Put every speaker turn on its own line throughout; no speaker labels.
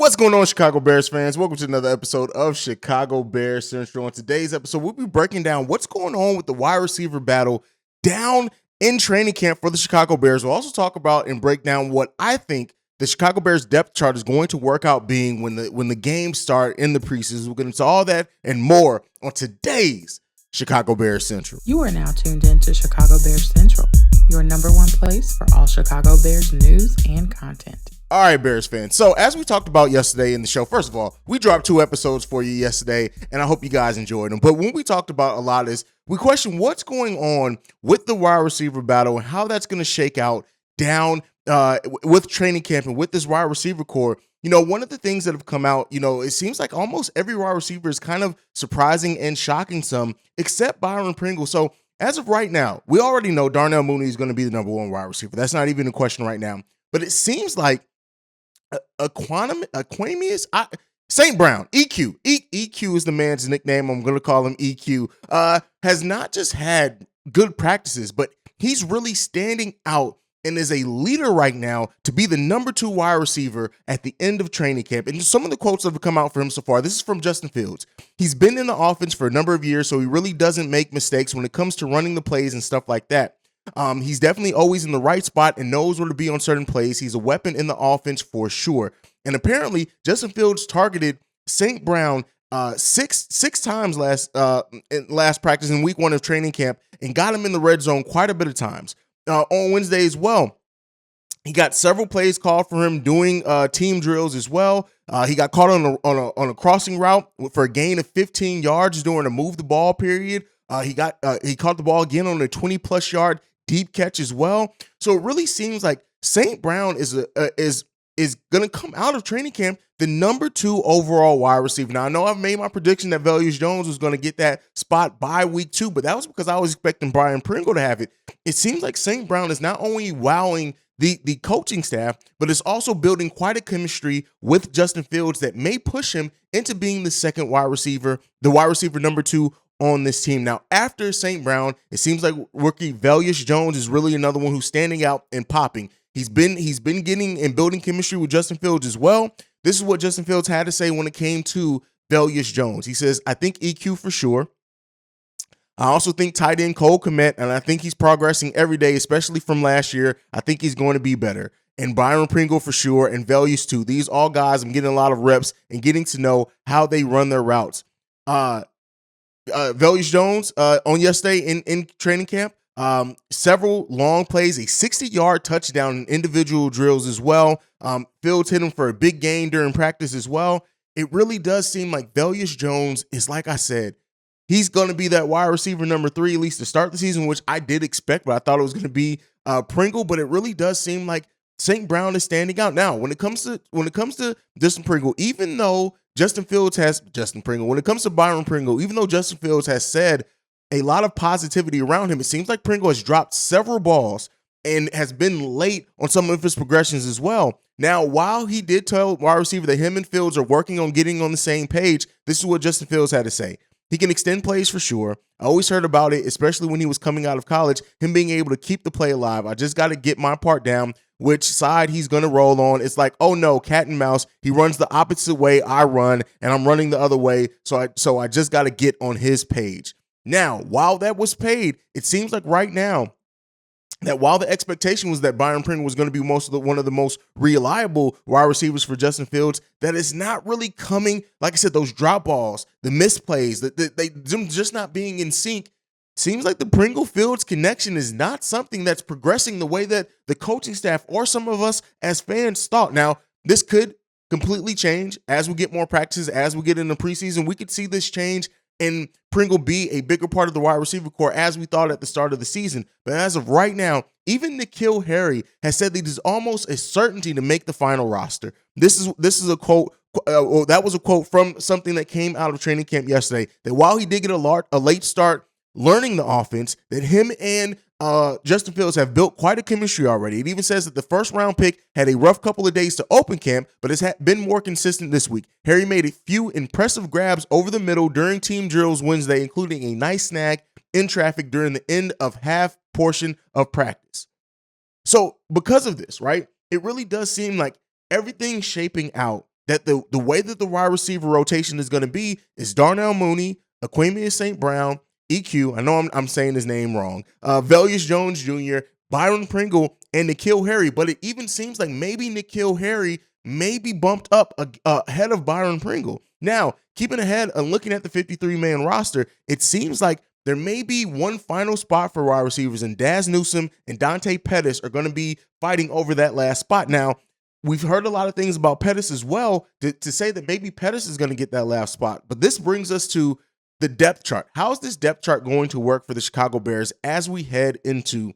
What's going on, Chicago Bears fans? Welcome to another episode of Chicago Bears Central. On today's episode, we'll be breaking down what's going on with the wide receiver battle down in training camp for the Chicago Bears. We'll also talk about and break down what I think the Chicago Bears depth chart is going to work out being when the games start in the preseason. We'll get into all that and more on today's Chicago Bears Central.
You are now tuned in to Chicago Bears Central, your number one place for all Chicago Bears news and content.
All right, Bears fans. So as we talked about yesterday in the show, first of all, we dropped 2 episodes for you yesterday, and I hope you guys enjoyed them. But when we talked about a lot of this, we questioned what's going on with the wide receiver battle and how that's going to shake out down with training camp and with this wide receiver core. You know, one of the things that have come out, you know, it seems like almost every wide receiver is kind of surprising and shocking some, except Byron Pringle. So as of right now, we already know Darnell Mooney is going to be the number 1 wide receiver. That's not even a question right now. But it seems like Equanimeous St. Brown, EQ. EQ is the man's nickname. I'm going to call him EQ. Has not just had good practices, but he's really standing out and is a leader right now to be the number 2 wide receiver at the end of training camp. And some of the quotes that have come out for him so far, this is from Justin Fields. He's been in the offense for a number of years, so he really doesn't make mistakes when it comes to running the plays and stuff like that. He's definitely always in the right spot and knows where to be on certain plays. He's a weapon in the offense for sure. And apparently, Justin Fields targeted St. Brown six times last practice in week 1 of training camp and got him in the red zone quite a bit of times. On Wednesday as well, he got several plays called for him doing team drills as well. He got caught on a crossing route for a gain of 15 yards during a move the ball period. He caught the ball again on a 20+ yard deep catch as well. So it really seems like St. Brown is going to come out of training camp the number 2 overall wide receiver. Now, I know I've made my prediction that Velus Jones was going to get that spot by week 2, but that was because I was expecting Byron Pringle to have it. It seems like St. Brown is not only wowing the coaching staff, but it's also building quite a chemistry with Justin Fields that may push him into being the second wide receiver, the wide receiver number 2 on this team. Now, after St. Brown, it seems like rookie Velus Jones is really another one who's standing out and popping. He's been getting and building chemistry with Justin Fields as well. This is what Justin Fields had to say when it came to Velus Jones. He says, I think EQ for sure. I also think tight end Cole Kmet, and I think he's progressing every day, especially from last year. I think he's going to be better. And Byron Pringle for sure, and Velus too. These all guys, I'm getting a lot of reps and getting to know how they run their routes. Velus Jones on yesterday in training camp, several long plays, a 60-yard touchdown in individual drills as well. Fields hit him for a big gain during practice as well. It really does seem like Velus Jones is, like I said, he's going to be that wide receiver number 3, at least to start the season, which I did expect, but I thought it was going to be Pringle. But it really does seem like St. Brown is standing out. Now, when it comes to Justin Pringle, even though when it comes to Byron Pringle, even though Justin Fields has said a lot of positivity around him, it seems like Pringle has dropped several balls and has been late on some of his progressions as well. Now, while he did tell wide receiver that him and Fields are working on getting on the same page, this is what Justin Fields had to say. He can extend plays for sure. I always heard about it, especially when he was coming out of college, him being able to keep the play alive. I just got to get my part down, which side he's going to roll on. It's like, oh no, cat and mouse. He runs the opposite way I run, and I'm running the other way. So I just got to get on his page. Now, while that was paid, it seems like right now that while the expectation was that Byron Pringle was going to be one of the most reliable wide receivers for Justin Fields, that is not really coming. Like I said, those drop balls, the misplays, them just not being in sync. Seems like the Pringle Fields connection is not something that's progressing the way that the coaching staff or some of us as fans thought. Now, this could completely change as we get more practices, as we get into preseason. We could see this change and Pringle be a bigger part of the wide receiver core as we thought at the start of the season. But as of right now, even N'Keal Harry has said that it is almost a certainty to make the final roster. This is a quote. That was a quote from something that came out of training camp yesterday, that while he did get a late start learning the offense, that him and Justin Fields have built quite a chemistry already. It even says that the first round pick had a rough couple of days to open camp, but has been more consistent this week. Harry made a few impressive grabs over the middle during team drills Wednesday, including a nice snag in traffic during the end of half portion of practice. So because of this, right, it really does seem like everything's shaping out that the way that the wide receiver rotation is going to be is Darnell Mooney, Equanimeous St. Brown, EQ. I know I'm saying his name wrong. Velus Jones Jr., Byron Pringle, and N'Keal Harry. But it even seems like maybe N'Keal Harry may be bumped up ahead of Byron Pringle. Now, keeping ahead and looking at the 53-man roster, it seems like there may be one final spot for wide receivers, and Daz Newsome and Dante Pettis are going to be fighting over that last spot. Now, we've heard a lot of things about Pettis as well to say that maybe Pettis is going to get that last spot. But this brings us to the depth chart. How is this depth chart going to work for the Chicago Bears as we head into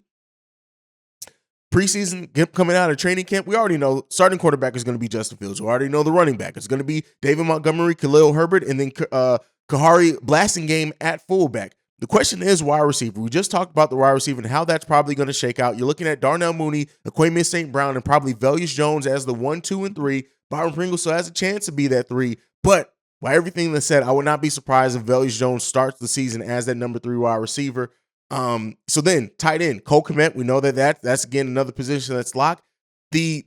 preseason coming out of training camp? We already know starting quarterback is going to be Justin Fields. We already know the running back. It's going to be David Montgomery, Khalil Herbert, and then Kahari Blasingame at fullback. The question is wide receiver. We just talked about the wide receiver and how that's probably going to shake out. You're looking at Darnell Mooney, Equanimeous St. Brown, and probably Velus Jones as the 1, 2, and 3. Byron Pringle still has a chance to be that 3. But by everything that's said, I would not be surprised if Velus Jones starts the season as that number 3 wide receiver. So then tight end, Cole Kmet, we know that's again another position that's locked. The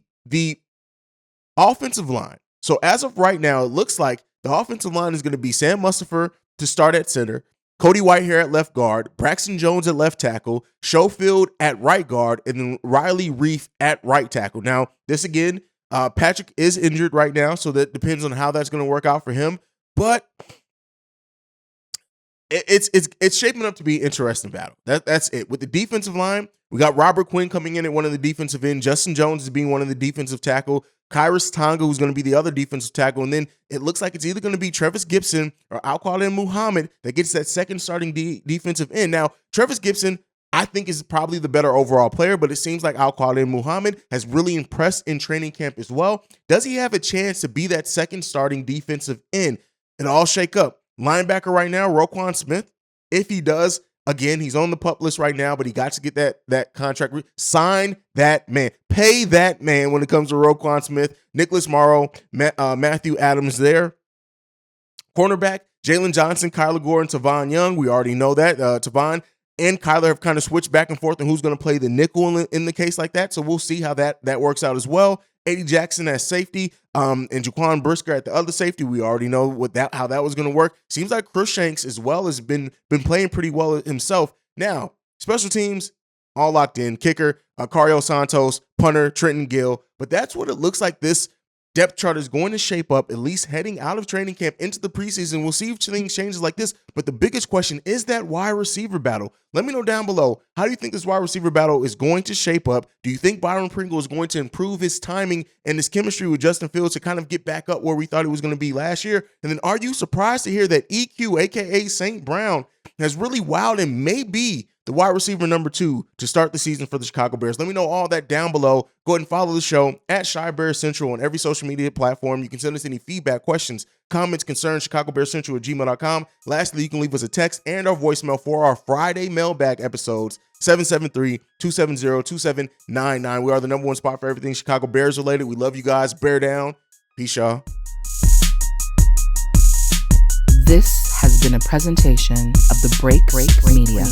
offensive line. So as of right now, it looks like the offensive line is going to be Sam Mustipher to start at center, Cody Whitehair at left guard, Braxton Jones at left tackle, Schofield at right guard, and then Riley Reif at right tackle. Now, this again, Patrick is injured right now, so that depends on how that's going to work out for him. But it's shaping up to be an interesting battle. That's it. With the defensive line, we got Robert Quinn coming in at one of the defensive end. Justin Jones is being one of the defensive tackle. Kyrus Tonga, who's going to be the other defensive tackle. And then it looks like it's either going to be Travis Gibson or Al-Qaeda Muhammad that gets that second starting defensive end. Now, Travis Gibson, I think, is probably the better overall player, but it seems like Al-Qaeda Muhammad has really impressed in training camp as well. Does he have a chance to be that second starting defensive end? It all shake up. Linebacker right now, Roquan Smith. If he does, again, he's on the PUP list right now, but he got to get that contract. Sign that man. Pay that man when it comes to Roquan Smith. Nicholas Morrow, Matthew Adams there. Cornerback, Jalen Johnson, Kyler Gore, and Tavon Young. We already know that. Tavon and Kyler have kind of switched back and forth on who's going to play the nickel in the case like that. So we'll see how that works out as well. Eddie Jackson at safety, and Jaquan Brisker at the other safety. We already know how that was going to work. Seems like Chris Shanks as well has been playing pretty well himself. Now, special teams, all locked in. Kicker, Cario Santos, punter, Trenton Gill. But that's what it looks like this depth chart is going to shape up, at least heading out of training camp into the preseason. We'll see if things changes like this. But the biggest question is that wide receiver battle. Let me know down below, how do you think this wide receiver battle is going to shape up? Do you think Byron Pringle is going to improve his timing and his chemistry with Justin Fields to kind of get back up where we thought he was going to be last year? And then are you surprised to hear that EQ, aka St. Brown, has really wowed and may be the wide receiver number 2 to start the season for the Chicago Bears? Let me know all that down below. Go ahead and follow the show at Chi Bears Central on every social media platform. You can send us any feedback, questions, comments, concerns, ChicagoBearsCentral@gmail.com. Lastly, you can leave us a text and our voicemail for our Friday mailbag episodes, 773-270-2799. We are the number 1 spot for everything Chicago Bears related. We love you guys. Bear down. Peace, y'all.
This has been a presentation of the Break Media.